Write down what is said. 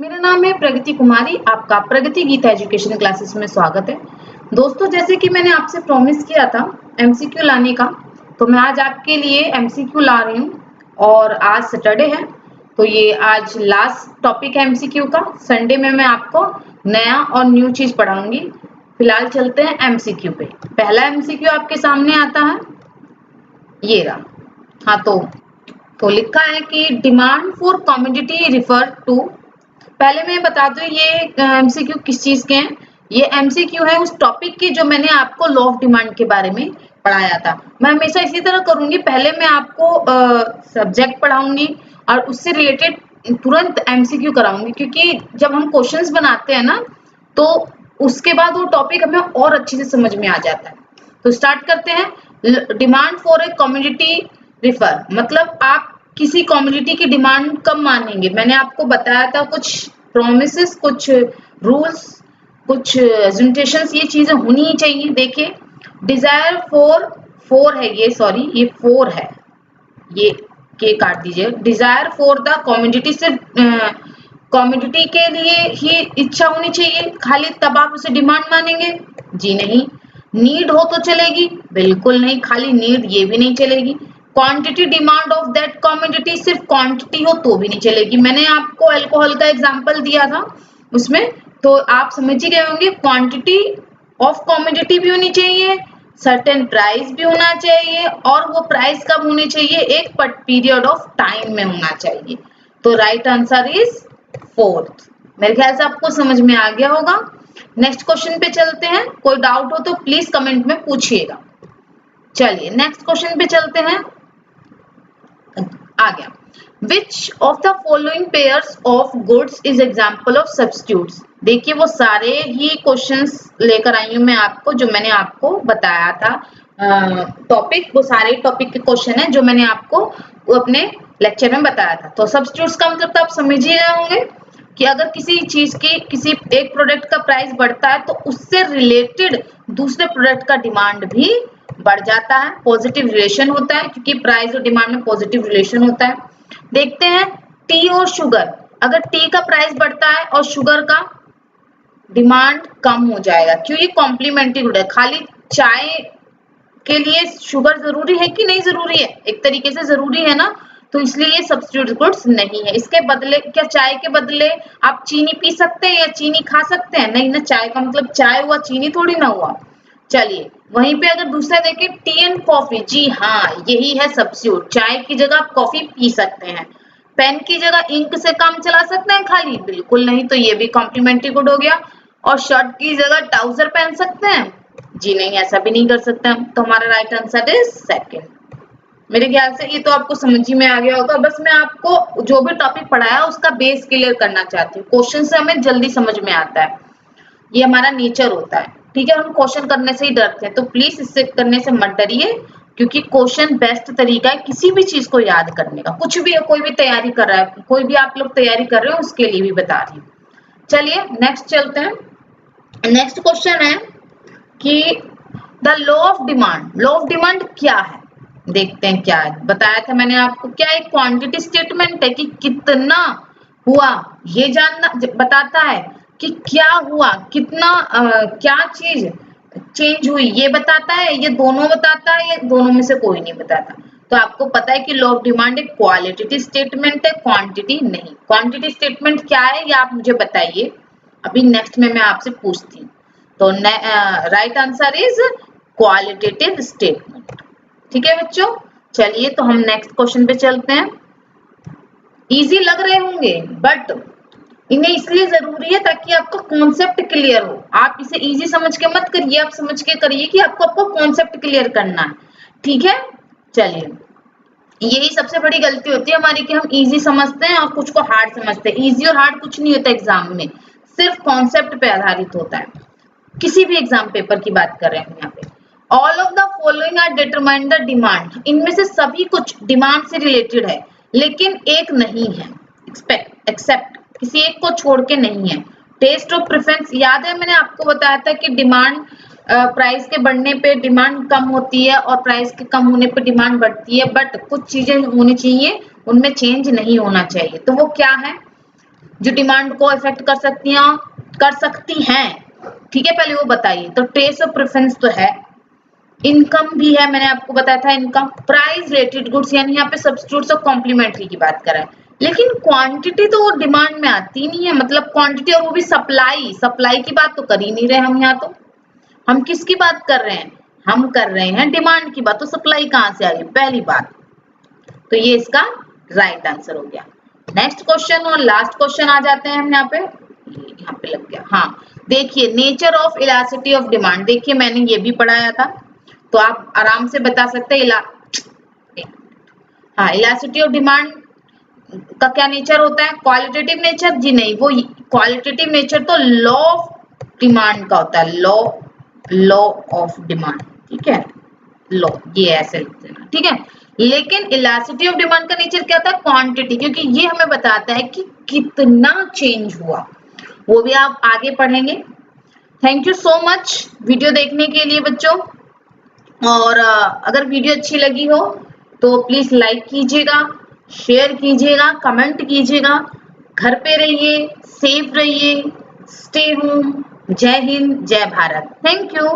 मेरा नाम है प्रगति कुमारी। आपका प्रगति गीता एजुकेशन क्लासेस में स्वागत है। दोस्तों, जैसे कि मैंने आपसे प्रॉमिस किया था एमसीक्यू लाने का, तो मैं आज आपके लिए एमसीक्यू ला रही हूँ। और आज सैटरडे है, तो ये आज लास्ट टॉपिक है एमसीक्यू का। संडे में मैं आपको नया और न्यू चीज पढ़ाऊंगी। फिलहाल चलते हैं एमसीक्यू पे। पहला एमसीक्यू आपके सामने आता है, ये रहा। हाँ, तो लिखा है कि demand for commodity refer to. पहले मैं बता दूं ये एमसीक्यू किस चीज के हैं। ये एमसीक्यू है उस टॉपिक की जो मैंने आपको लॉ ऑफ डिमांड के बारे में पढ़ाया था। मैं हमेशा इसी तरह करूंगी, पहले मैं आपको सब्जेक्ट पढ़ाऊंगी और उससे रिलेटेड तुरंत एमसीक्यू कराऊंगी, क्योंकि जब हम क्वेश्चंस बनाते हैं ना, तो उसके बाद वो टॉपिक हमें और अच्छे से समझ में आ जाता है। तो स्टार्ट करते हैं। Demand for a commodity refer मतलब आप किसी कमोडिटी की डिमांड कब मानेंगे। मैंने आपको बताया था कुछ प्रोमिसेस, कुछ रूल्स, कुछ एजुमटेशंस, ये चीजें होनी ही चाहिए। देखिए, डिजायर फॉर है ये, सॉरी ये 4 है, ये के काट दीजिए। डिजायर फॉर द कमोडिटी, सिर्फ कमोडिटी के लिए ही इच्छा होनी चाहिए, खाली तब आप उसे डिमांड मानेंगे? जी नहीं। नीड हो तो चलेगी? बिल्कुल नहीं, खाली नीड ये भी नहीं चलेगी। Quantity demand of that commodity, सिर्फ क्वांटिटी हो तो भी नहीं चलेगी। मैंने आपको अल्कोहल का एग्जांपल दिया था उसमें, तो आप समझ ही गए होंगे। क्वांटिटी ऑफ कमोडिटी भी होनी चाहिए, सर्टेन प्राइस भी होना चाहिए, और वो प्राइस कब होनी चाहिए? एक पीरियड ऑफ टाइम में होना चाहिए। तो राइट आंसर इज 4th। मेरे ख्याल से आपको समझ में आ गया होगा। नेक्स्ट क्वेश्चन पे चलते हैं। कोई डाउट हो तो प्लीज कमेंट में पूछिएगा। चलिए नेक्स्ट क्वेश्चन पे चलते हैं। आ गया। Which of the following pairs of goods is example of substitutes? देखिए, वो सारे ही क्वेश्चंस लेकर आई हूं मैं आपको, जो मैंने आपको बताया था टॉपिक। वो सारे टॉपिक के क्वेश्चन हैं जो मैंने आपको अपने लेक्चर में बताया था। तो सब्स्टिट्यूट्स का मतलब तो आप समझ ही रहे होंगे कि अगर किसी चीज की, किसी एक प्रोडक्ट का प्राइस बढ़ता है तो उससे रिलेटेड दूसरे प्रोडक्ट का डिमांड भी बढ़ जाता है। पॉजिटिव रिलेशन होता है, क्योंकि प्राइस और डिमांड में पॉजिटिव रिलेशन होता है। देखते हैं टी और शुगर। अगर टी का प्राइस बढ़ता है और शुगर का डिमांड कम हो जाएगा, क्यों? ये कॉम्प्लीमेंट्री गुड है। खाली चाय के लिए शुगर जरूरी है कि नहीं जरूरी है? एक तरीके से जरूरी है ना, तो इसलिए ये सब्स्टिट्यूट गुड्स नहीं है। इसके बदले, क्या चाय के बदले आप चीनी पी सकते हैं या चीनी खा सकते हैं? नहीं ना, चाय का मतलब चाय हुआ, चीनी थोड़ी ना हुआ। चलिए, वहीं पे अगर दूसरा देखें, टी एंड कॉफी, जी हाँ, यही है सब्स्टिट्यूट। चाय की जगह आप कॉफी पी सकते हैं। पेन की जगह इंक से काम चला सकते हैं खाली? बिल्कुल नहीं, तो ये भी कॉम्प्लीमेंट्री गुड हो गया। और शर्ट की जगह ट्राउजर पहन सकते हैं? जी नहीं, ऐसा भी नहीं कर सकते हम। तो हमारा राइट आंसर इज 2nd। मेरे ख्याल से ये तो आपको समझ ही में आ गया होगा। बस मैं आपको जो भी टॉपिक पढ़ाया उसका बेस क्लियर करना चाहती हूँ। क्वेश्चन से हमें जल्दी समझ में आता है, ये हमारा नेचर होता है। ठीक है, हम क्वेश्चन करने से ही डरते हैं, तो प्लीज इससे करने से मत डरिए, क्योंकि क्वेश्चन बेस्ट तरीका है किसी भी चीज को याद करने का। कुछ भी, कोई भी तैयारी कर रहा है, कोई भी आप लोग तैयारी कर रहे हो, उसके लिए भी बता रही हूँ। चलिए नेक्स्ट चलते हैं। नेक्स्ट क्वेश्चन है कि the law of demand. Law of demand क्या है, देखते हैं क्या है। बताया था मैंने आपको, क्या एक क्वांटिटी स्टेटमेंट है कि कितना हुआ, ये जानना बताता है कि क्या हुआ, कितना क्या चीज चेंज हुई, ये बताता है। ये दोनों बताता है, ये दोनों में से कोई नहीं बताता। तो आपको पता है कि लॉ ऑफ डिमांड एक क्वालिटेटिव स्टेटमेंट है, क्वांटिटी नहीं। क्वांटिटी स्टेटमेंट क्या है ये आप मुझे बताइए, अभी नेक्स्ट में मैं आपसे पूछती हूँ। तो right answer is qualitative statement. ठीक है बच्चों, चलिए तो हम नेक्स्ट क्वेश्चन पे चलते हैं। इजी लग रहे होंगे, बट इन्हें इसलिए जरूरी है ताकि आपका कॉन्सेप्ट क्लियर हो। आप इसे इजी समझ के मत करिए, आप समझ के करिए कि आपको कॉन्सेप्ट क्लियर करना है। ठीक है, चलिए, यही सबसे बड़ी गलती होती है हमारी कि हम इजी समझते हैं और कुछ को हार्ड समझते हैं। इजी और हार्ड कुछ नहीं होता एग्जाम में, सिर्फ कॉन्सेप्ट पे आधारित होता है। किसी भी एग्जाम पेपर की बात कर रहे हैं हम यहाँ पे। All of the following are determine the demand. इनमें से सभी कुछ डिमांड से रिलेटेड है, लेकिन एक नहीं है, एक्सेप्ट, किसी एक को छोड़ के नहीं है। टेस्ट ऑफ प्रेफरेंस, याद है मैंने आपको बताया था कि डिमांड, प्राइस के बढ़ने पे डिमांड कम होती है और प्राइस के कम होने पे डिमांड बढ़ती है, बट कुछ चीजें होनी चाहिए, उनमें चेंज नहीं होना चाहिए। तो वो क्या है? जो डिमांड को इफेक्ट कर सकती हैं, ठीक है, पहले वो बताइए। तो टेस्ट ऑफ प्रेफरेंस तो है, इनकम भी है, मैंने आपको बताया था इनकम, प्राइस रिलेटेड गुड्स, यानी यहाँ पे सब्स्टिट्यूट्स और कॉम्प्लीमेंट्री की बात करें, लेकिन क्वांटिटी तो वो डिमांड में आती नहीं है, मतलब क्वांटिटी, और वो भी सप्लाई की बात तो कर ही नहीं रहे हम यहाँ। तो हम किसकी बात कर रहे हैं, हम कर रहे हैं डिमांड की बात, तो सप्लाई कहाँ से आ गई, पहली बात। तो ये इसका राइट आंसर हो गया। नेक्स्ट क्वेश्चन और लास्ट क्वेश्चन आ जाते हैं हम यहाँ पे लग गया। हाँ, देखिए nature of elasticity of demand, देखिए मैंने ये भी पढ़ाया था, तो आप आराम से बता सकते हैं हाँ, इलास्टिसिटी ऑफ डिमांड का क्या नेचर होता है, क्वालिटेटिव नेचर, जी नहीं, वो क्वालिटेटिव नेचर तो लॉ ऑफ डिमांड का होता है, लॉ ऑफ डिमांड, ठीक है, लॉ, ये ऐसे लिख देना, ठीक है। लेकिन इलास्टिसिटी ऑफ डिमांड का नेचर क्या था, क्वांटिटी, क्योंकि ये हमें बताता है कि कितना चेंज हुआ, वो भी आप आगे पढ़ेंगे। Thank you so much video देखने के लिए बच्चों, और अगर वीडियो अच्छी लगी हो तो प्लीज लाइक कीजिएगा, शेयर कीजिएगा, कमेंट कीजिएगा। घर पे रहिए, सेफ रहिए, स्टे होम। जय हिंद, जय भारत। Thank you.